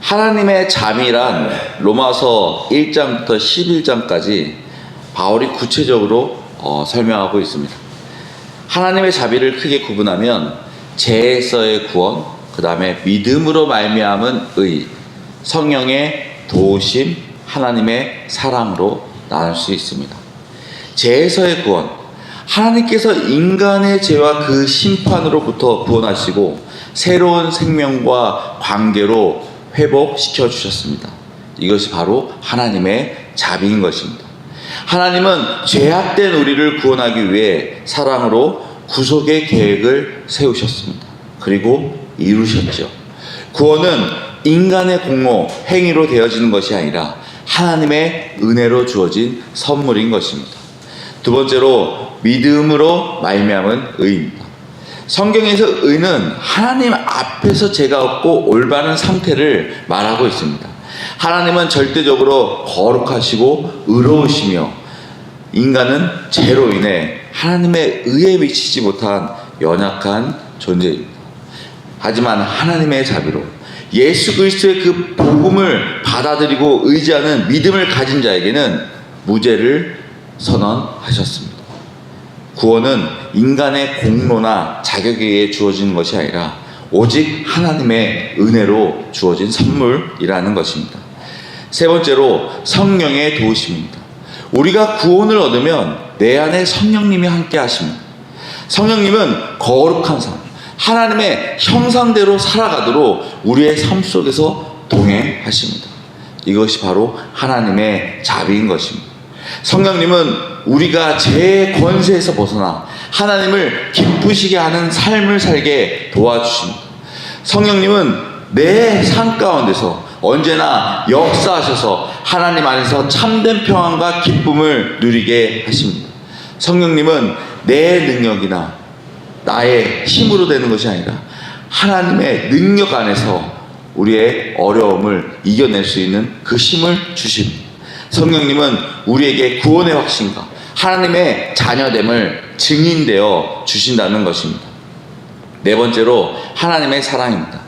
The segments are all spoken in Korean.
하나님의 자비란 로마서 1장부터 11장까지 바울이 구체적으로 설명하고 있습니다. 하나님의 자비를 크게 구분하면 죄에서의 구원, 그 다음에 믿음으로 말미암은 의, 성령의 도우심, 하나님의 사랑으로 나눌 수 있습니다. 죄에서의 구원, 하나님께서 인간의 죄와 그 심판으로부터 구원하시고 새로운 생명과 관계로 회복시켜 주셨습니다. 이것이 바로 하나님의 자비인 것입니다. 하나님은 죄악된 우리를 구원하기 위해 사랑으로 구속의 계획을 세우셨습니다. 그리고 이루셨죠. 구원은 인간의 공로, 행위로 되어지는 것이 아니라 하나님의 은혜로 주어진 선물인 것입니다. 두 번째로 믿음으로 말미암은 의입니다. 성경에서 의는 하나님 앞에서 죄가 없고 올바른 상태를 말하고 있습니다. 하나님은 절대적으로 거룩하시고 의로우시며 인간은 죄로 인해 하나님의 의에 미치지 못한 연약한 존재입니다. 하지만 하나님의 자비로 예수 그리스도의 그 복음을 받아들이고 의지하는 믿음을 가진 자에게는 무죄를 선언하셨습니다. 구원은 인간의 공로나 자격에 의해 주어지는 것이 아니라 오직 하나님의 은혜로 주어진 선물이라는 것입니다. 세 번째로 성령의 도우심입니다. 우리가 구원을 얻으면 내 안에 성령님이 함께 하십니다. 성령님은 거룩한 삶, 하나님의 형상대로 살아가도록 우리의 삶 속에서 동행하십니다. 이것이 바로 하나님의 자비인 것입니다. 성령님은 우리가 죄의 권세에서 벗어나 하나님을 기쁘시게 하는 삶을 살게 도와주십니다. 성령님은 내 삶 가운데서 언제나 역사하셔서 하나님 안에서 참된 평안과 기쁨을 누리게 하십니다. 성령님은 내 능력이나 나의 힘으로 되는 것이 아니라 하나님의 능력 안에서 우리의 어려움을 이겨낼 수 있는 그 힘을 주십니다. 성령님은 우리에게 구원의 확신과 하나님의 자녀됨을 증인되어 주신다는 것입니다. 네 번째로 하나님의 사랑입니다.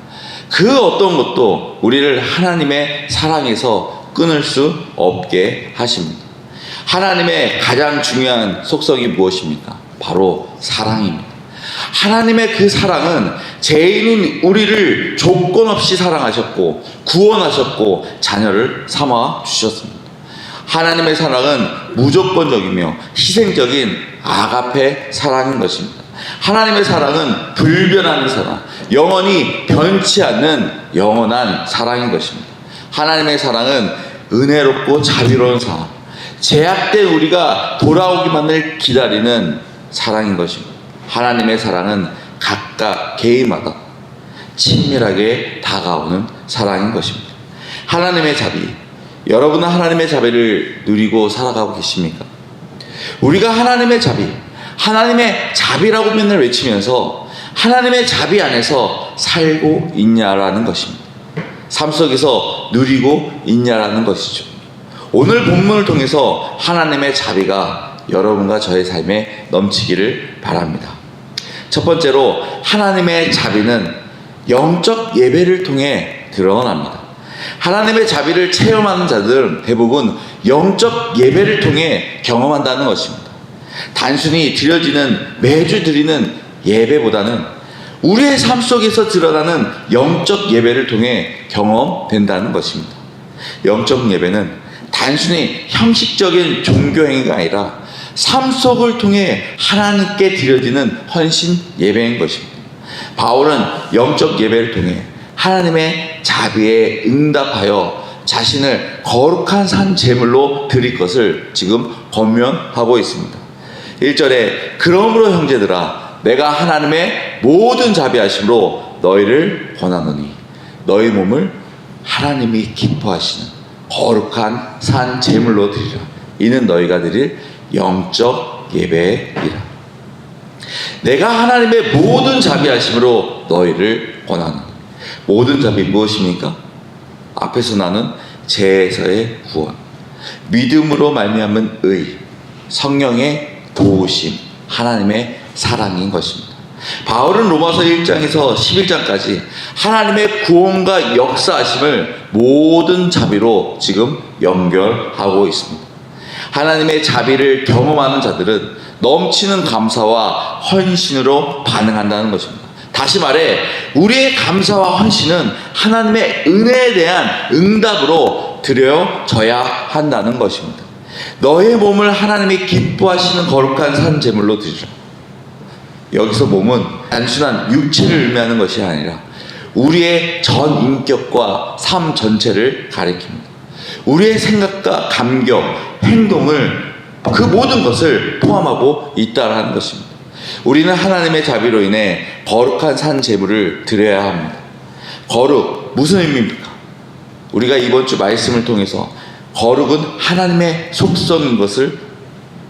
그 어떤 것도 우리를 하나님의 사랑에서 끊을 수 없게 하십니다. 하나님의 가장 중요한 속성이 무엇입니까? 바로 사랑입니다. 하나님의 그 사랑은 죄인인 우리를 조건 없이 사랑하셨고 구원하셨고 자녀를 삼아 주셨습니다. 하나님의 사랑은 무조건적이며 희생적인 아가페 사랑인 것입니다. 하나님의 사랑은 불변하는 사랑, 영원히 변치 않는 영원한 사랑인 것입니다. 하나님의 사랑은 은혜롭고 자비로운 사랑, 죄악된 우리가 돌아오기만을 기다리는 사랑인 것입니다. 하나님의 사랑은 각각 개인마다 친밀하게 다가오는 사랑인 것입니다. 하나님의 자비, 여러분은 하나님의 자비를 누리고 살아가고 계십니까? 우리가 하나님의 자비, 하나님의 자비라고 맨날 외치면서 하나님의 자비 안에서 살고 있냐라는 것입니다. 삶 속에서 누리고 있냐라는 것이죠. 오늘 본문을 통해서 하나님의 자비가 여러분과 저의 삶에 넘치기를 바랍니다. 첫 번째로 하나님의 자비는 영적 예배를 통해 드러납니다. 하나님의 자비를 체험하는 자들은 대부분 영적 예배를 통해 경험한다는 것입니다. 단순히 매주 드리는 예배보다는 우리의 삶 속에서 드러나는 영적 예배를 통해 경험된다는 것입니다. 영적 예배는 단순히 형식적인 종교 행위가 아니라 삶 속을 통해 하나님께 드려지는 헌신 예배인 것입니다. 바울은 영적 예배를 통해 하나님의 자비에 응답하여 자신을 거룩한 산 제물로 드릴 것을 지금 권면하고 있습니다. 1절에 그러므로 형제들아 내가 하나님의 모든 자비하심으로 너희를 권하노니 너희 몸을 하나님이 기뻐하시는 거룩한 산 제물로 드리라. 이는 너희가 드릴 영적 예배이라. 내가 하나님의 모든 자비하심으로 너희를 권하노니 모든 자비 무엇입니까? 앞에서 나눈 죄에서의 구원, 믿음으로 말미암은 의, 성령의 도우심, 하나님의 사랑인 것입니다. 바울은 로마서 1장에서 11장까지 하나님의 구원과 역사하심을 모든 자비로 지금 연결하고 있습니다. 하나님의 자비를 경험하는 자들은 넘치는 감사와 헌신으로 반응한다는 것입니다. 다시 말해, 우리의 감사와 헌신은 하나님의 은혜에 대한 응답으로 드려져야 한다는 것입니다. 너의 몸을 하나님이 기뻐하시는 거룩한 산 제물로 드리라. 여기서 몸은 단순한 육체를 의미하는 것이 아니라 우리의 전 인격과 삶 전체를 가리킵니다. 우리의 생각과 감격, 행동을, 그 모든 것을 포함하고 있다라는 것입니다. 우리는 하나님의 자비로 인해 거룩한 산 제물을 드려야 합니다. 거룩, 무슨 의미입니까? 우리가 이번 주 말씀을 통해서 거룩은 하나님의 속성인 것을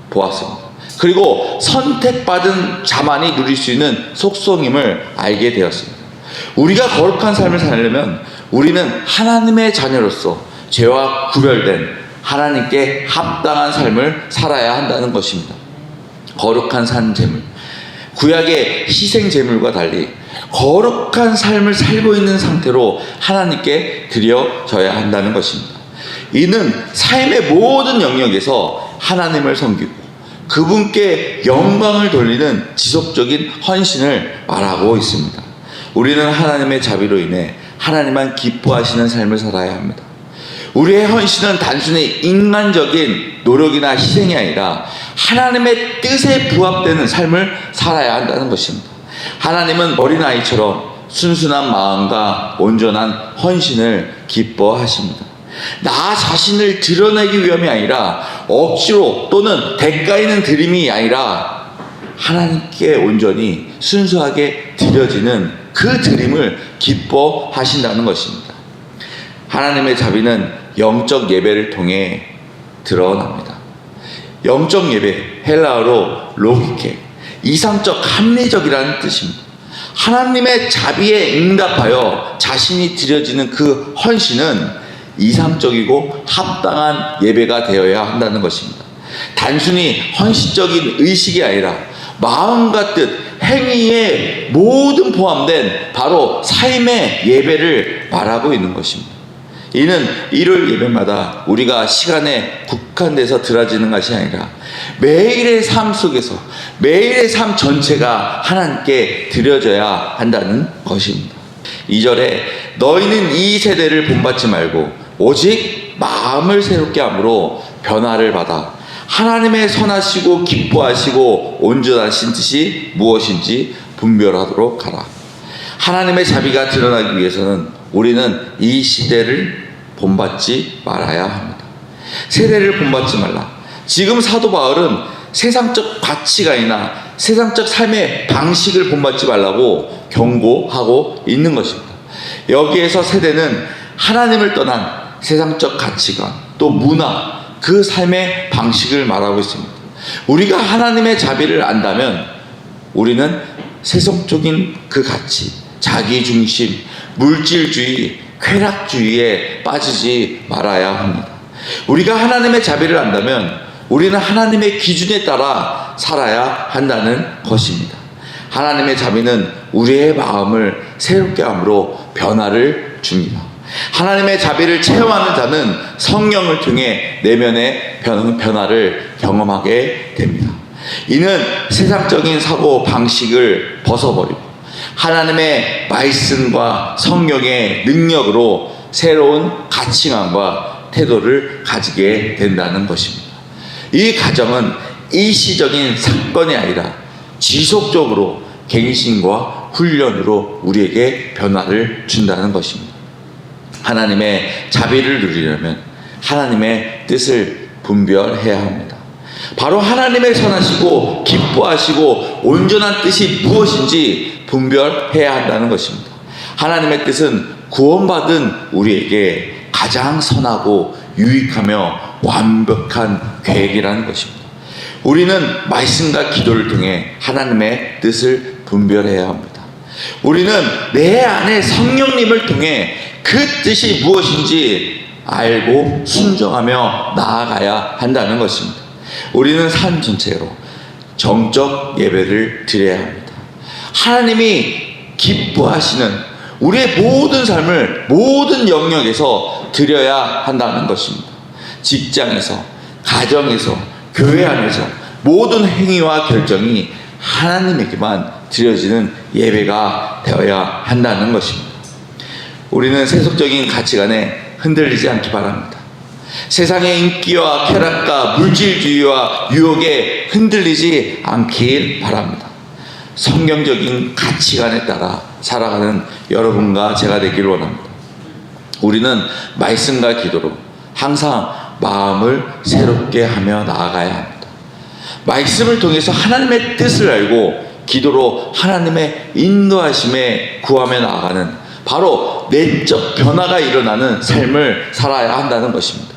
보았습니다. 그리고 선택받은 자만이 누릴 수 있는 속성임을 알게 되었습니다. 우리가 거룩한 삶을 살려면 우리는 하나님의 자녀로서 죄와 구별된 하나님께 합당한 삶을 살아야 한다는 것입니다. 거룩한 산 제물, 구약의 희생 제물과 달리 거룩한 삶을 살고 있는 상태로 하나님께 드려져야 한다는 것입니다. 이는 삶의 모든 영역에서 하나님을 섬기고 그분께 영광을 돌리는 지속적인 헌신을 말하고 있습니다. 우리는 하나님의 자비로 인해 하나님만 기뻐하시는 삶을 살아야 합니다. 우리의 헌신은 단순히 인간적인 노력이나 희생이 아니라 하나님의 뜻에 부합되는 삶을 살아야 한다는 것입니다. 하나님은 어린아이처럼 순순한 마음과 온전한 헌신을 기뻐하십니다. 나 자신을 드러내기 위함이 아니라 억지로 또는 대가 있는 드림이 아니라 하나님께 온전히 순수하게 드려지는 그 드림을 기뻐하신다는 것입니다. 하나님의 자비는 영적 예배를 통해 드러납니다. 영적 예배, 헬라어로 로기케, 이상적 합리적이라는 뜻입니다. 하나님의 자비에 응답하여 자신이 드려지는 그 헌신은 이상적이고 합당한 예배가 되어야 한다는 것입니다. 단순히 헌신적인 의식이 아니라 마음과 뜻, 행위에 모든 포함된 바로 삶의 예배를 말하고 있는 것입니다. 이는 일요일 예배마다 우리가 시간에 국한돼서 드려지는 것이 아니라 매일의 삶 속에서 매일의 삶 전체가 하나님께 드려져야 한다는 것입니다. 2절에 너희는 이 세대를 본받지 말고 오직 마음을 새롭게 함으로 변화를 받아 하나님의 선하시고 기뻐하시고 온전하신 뜻이 무엇인지 분별하도록 하라. 하나님의 자비가 드러나기 위해서는 우리는 이 시대를 본받지 말아야 합니다. 세대를 본받지 말라. 지금 사도 바울은 세상적 가치관이나 세상적 삶의 방식을 본받지 말라고 경고하고 있는 것입니다. 여기에서 세대는 하나님을 떠난 세상적 가치관, 또 문화, 그 삶의 방식을 말하고 있습니다. 우리가 하나님의 자비를 안다면 우리는 세속적인 그 가치, 자기중심, 물질주의, 쾌락주의에 빠지지 말아야 합니다. 우리가 하나님의 자비를 안다면 우리는 하나님의 기준에 따라 살아야 한다는 것입니다. 하나님의 자비는 우리의 마음을 새롭게 함으로 변화를 줍니다. 하나님의 자비를 체험하는 자는 성령을 통해 내면의 변화를 경험하게 됩니다. 이는 세상적인 사고 방식을 벗어버리고 하나님의 말씀과 성령의 능력으로 새로운 가치관과 태도를 가지게 된다는 것입니다. 이 과정은 일시적인 사건이 아니라 지속적으로 갱신과 훈련으로 우리에게 변화를 준다는 것입니다. 하나님의 자비를 누리려면 하나님의 뜻을 분별해야 합니다. 바로 하나님의 선하시고 기뻐하시고 온전한 뜻이 무엇인지 분별해야 한다는 것입니다. 하나님의 뜻은 구원받은 우리에게 가장 선하고 유익하며 완벽한 계획이라는 것입니다. 우리는 말씀과 기도를 통해 하나님의 뜻을 분별해야 합니다. 우리는 내 안에 성령님을 통해 그 뜻이 무엇인지 알고 순종하며 나아가야 한다는 것입니다. 우리는 삶 전체로 정적 예배를 드려야 합니다. 하나님이 기뻐하시는 우리의 모든 삶을 모든 영역에서 드려야 한다는 것입니다. 직장에서, 가정에서, 교회 안에서 모든 행위와 결정이 하나님에게만 드려지는 예배가 되어야 한다는 것입니다. 우리는 세속적인 가치관에 흔들리지 않기 바랍니다. 세상의 인기와 쾌락과 물질주의와 유혹에 흔들리지 않길 바랍니다. 성경적인 가치관에 따라 살아가는 여러분과 제가 되기를 원합니다. 우리는 말씀과 기도로 항상 마음을 새롭게 하며 나아가야 합니다. 말씀을 통해서 하나님의 뜻을 알고 기도로 하나님의 인도하심에 구하며 나아가는 바로 내적 변화가 일어나는 삶을 살아야 한다는 것입니다.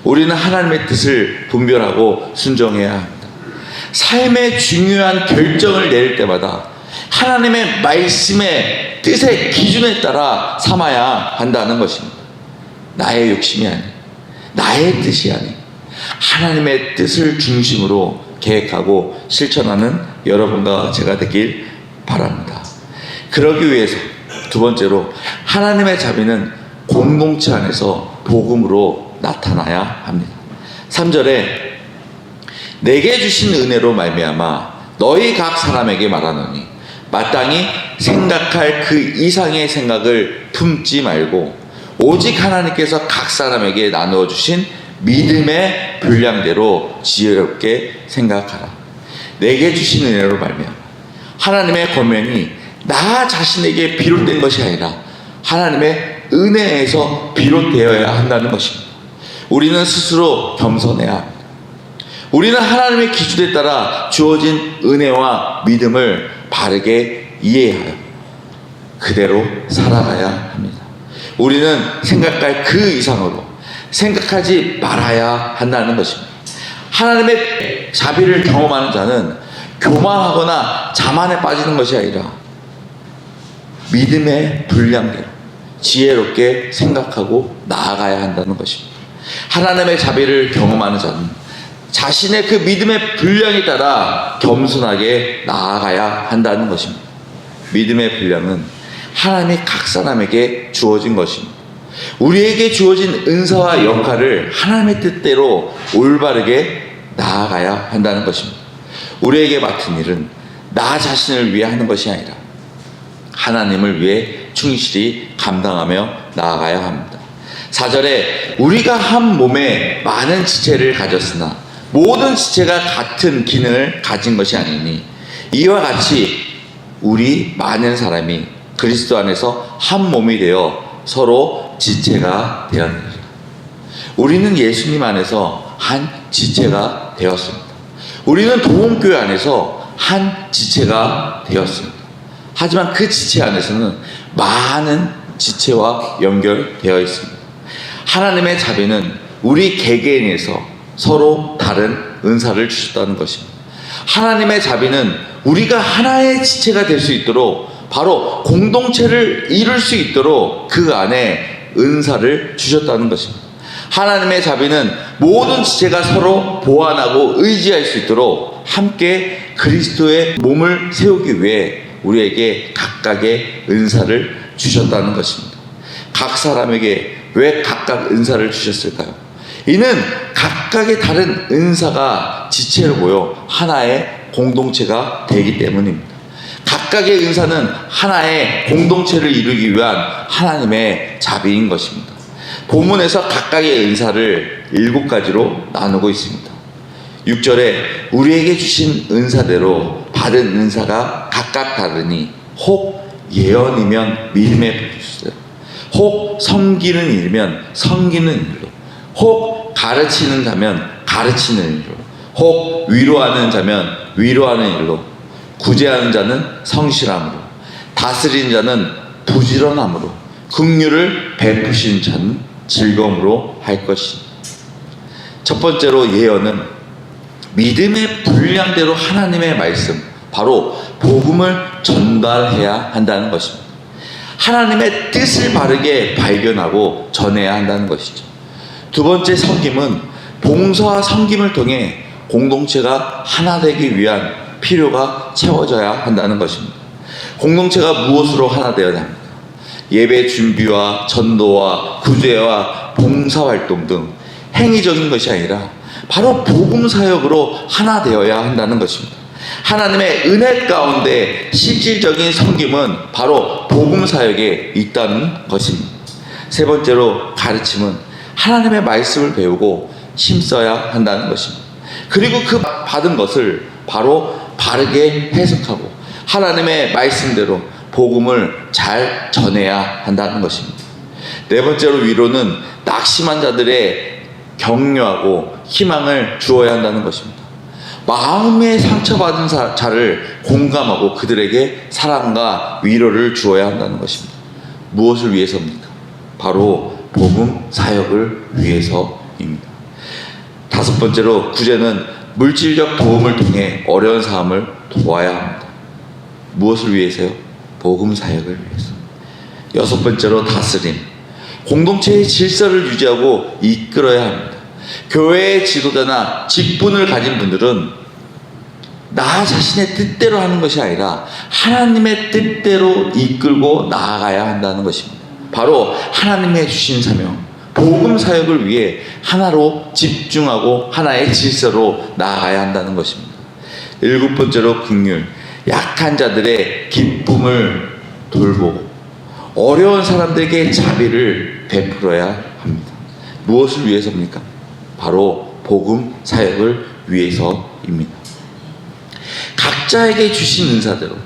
우리는 하나님의 뜻을 분별하고 순종해야 합니다. 삶의 중요한 결정을 내릴 때마다 하나님의 말씀의 뜻의 기준에 따라 삼아야 한다는 것입니다. 나의 욕심이 아닌, 나의 뜻이 아닌 하나님의 뜻을 중심으로 계획하고 실천하는 여러분과 제가 되길 바랍니다. 그러기 위해서 두 번째로 하나님의 자비는 공동체 안에서 복음으로 나타나야 합니다. 3절에 내게 주신 은혜로 말미암아 너희 각 사람에게 말하노니 마땅히 생각할 그 이상의 생각을 품지 말고 오직 하나님께서 각 사람에게 나누어 주신 믿음의 분량대로 지혜롭게 생각하라. 내게 주신 은혜로 말미암아 하나님의 권면이 나 자신에게 비롯된 것이 아니라 하나님의 은혜에서 비롯되어야 한다는 것입니다. 우리는 스스로 겸손해야 합니다. 우리는 하나님의 기준에 따라 주어진 은혜와 믿음을 바르게 이해하여 그대로 살아가야 합니다. 우리는 생각할 그 이상으로 생각하지 말아야 한다는 것입니다. 하나님의 자비를 경험하는 자는 교만하거나 자만에 빠지는 것이 아니라 믿음의 분량대로 지혜롭게 생각하고 나아가야 한다는 것입니다. 하나님의 자비를 경험하는 자는 자신의 그 믿음의 분량에 따라 겸손하게 나아가야 한다는 것입니다. 믿음의 분량은 하나님이 각 사람에게 주어진 것입니다. 우리에게 주어진 은사와 역할을 하나님의 뜻대로 올바르게 나아가야 한다는 것입니다. 우리에게 맡은 일은 나 자신을 위해 하는 것이 아니라 하나님을 위해 충실히 감당하며 나아가야 합니다. 4절에 우리가 한 몸에 많은 지체를 가졌으나 모든 지체가 같은 기능을 가진 것이 아니니 이와 같이 우리 많은 사람이 그리스도 안에서 한 몸이 되어 서로 지체가 되었느니라. 우리는 예수님 안에서 한 지체가 되었습니다. 우리는 도움교회 안에서 한 지체가 되었습니다. 하지만 그 지체 안에서는 많은 지체와 연결되어 있습니다. 하나님의 자비는 우리 개개인에서 서로 다른 은사를 주셨다는 것입니다. 하나님의 자비는 우리가 하나의 지체가 될 수 있도록 바로 공동체를 이룰 수 있도록 그 안에 은사를 주셨다는 것입니다. 하나님의 자비는 모든 지체가 서로 보완하고 의지할 수 있도록 함께 그리스도의 몸을 세우기 위해 우리에게 각각의 은사를 주셨다는 것입니다. 각 사람에게 왜 각각 은사를 주셨을까요? 이는 각각의 다른 은사가 지체로 모여 하나의 공동체가 되기 때문입니다. 각각의 은사는 하나의 공동체를 이루기 위한 하나님의 자비인 것입니다. 본문에서 각각의 은사를 7가지로 나누고 있습니다. 6절에 우리에게 주신 은사대로 받은 은사가 각각 다르니 혹 예언이면 믿음의 부르시대로, 혹 섬기는 일이면 섬기는 일로, 혹 가르치는 자면 가르치는 일로, 혹 위로하는 자면 위로하는 일로, 구제하는 자는 성실함으로, 다스리는 자는 부지런함으로, 긍휼을 베푸신 자는 즐거움으로 할 것이니. 첫 번째로 예언은 믿음의 분량대로 하나님의 말씀, 바로 복음을 전달해야 한다는 것입니다. 하나님의 뜻을 바르게 발견하고 전해야 한다는 것이죠. 두 번째 섬김은 봉사와 섬김을 통해 공동체가 하나 되기 위한 필요가 채워져야 한다는 것입니다. 공동체가 무엇으로 하나 되어야 합니까? 예배 준비와 전도와 구제와 봉사활동 등 행위적인 것이 아니라 바로 복음 사역으로 하나 되어야 한다는 것입니다. 하나님의 은혜 가운데 실질적인 섬김은 바로 복음 사역에 있다는 것입니다. 세 번째로 가르침은 하나님의 말씀을 배우고 힘써야 한다는 것입니다. 그리고 그 받은 것을 바로 바르게 해석하고 하나님의 말씀대로 복음을 잘 전해야 한다는 것입니다. 네 번째로 위로는 낙심한 자들의 격려하고 희망을 주어야 한다는 것입니다. 마음에 상처받은 자를 공감하고 그들에게 사랑과 위로를 주어야 한다는 것입니다. 무엇을 위해서입니까? 바로 복음 사역을 위해서입니다. 다섯 번째로 구제는 물질적 도움을 통해 어려운 사람을 도와야 합니다. 무엇을 위해서요? 복음 사역을 위해서. 여섯 번째로 다스림. 공동체의 질서를 유지하고 이끌어야 합니다. 교회의 지도자나 직분을 가진 분들은 나 자신의 뜻대로 하는 것이 아니라 하나님의 뜻대로 이끌고 나아가야 한다는 것입니다. 바로 하나님의 주신 사명, 복음 사역을 위해 하나로 집중하고 하나의 질서로 나아가야 한다는 것입니다. 일곱 번째로 긍휼, 약한 자들의 기쁨을 돌보고 어려운 사람들에게 자비를 베풀어야 합니다. 무엇을 위해서입니까? 바로 복음 사역을 위해서입니다. 각자에게 주신 은사대로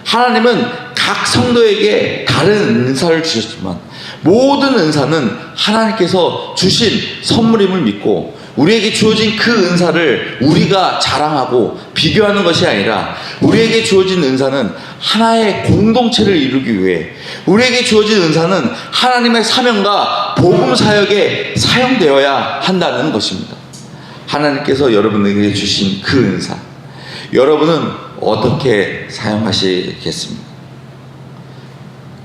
하나님은 각 성도에게 다른 은사를 주셨지만 모든 은사는 하나님께서 주신 선물임을 믿고 우리에게 주어진 그 은사를 우리가 자랑하고 비교하는 것이 아니라 우리에게 주어진 은사는 하나의 공동체를 이루기 위해 우리에게 주어진 은사는 하나님의 사명과 복음 사역에 사용되어야 한다는 것입니다. 하나님께서 여러분에게 주신 그 은사 여러분은 어떻게 사용하시겠습니까?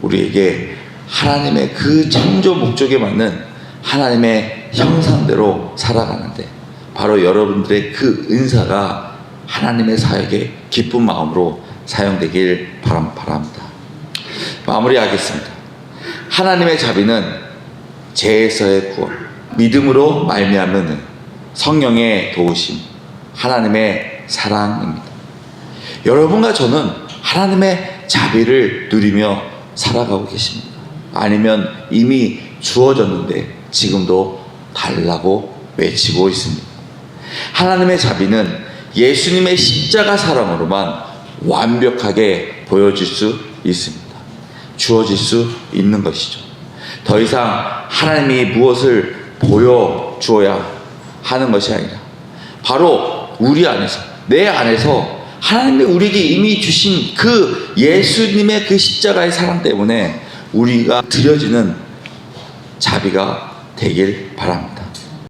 우리에게 하나님의 그 창조 목적에 맞는 하나님의 형상대로 살아가는데 바로 여러분들의 그 은사가 하나님의 사역에 기쁜 마음으로 사용되길 바랍니다. 마무리하겠습니다. 하나님의 자비는 죄에서의 구원, 믿음으로 말미암는 성령의 도우심, 하나님의 사랑입니다. 여러분과 저는 하나님의 자비를 누리며 살아가고 계십니다. 아니면 이미 주어졌는데 지금도 달라고 외치고 있습니다. 하나님의 자비는 예수님의 십자가 사랑으로만 완벽하게 보여질 수 있습니다. 주어질 수 있는 것이죠. 더 이상 하나님이 무엇을 보여주어야 하는 것이 아니라 바로 우리 안에서 내 안에서 하나님이 우리에게 이미 주신 그 예수님의 그 십자가의 사랑 때문에 우리가 드려지는 자비가 되길 바랍니다.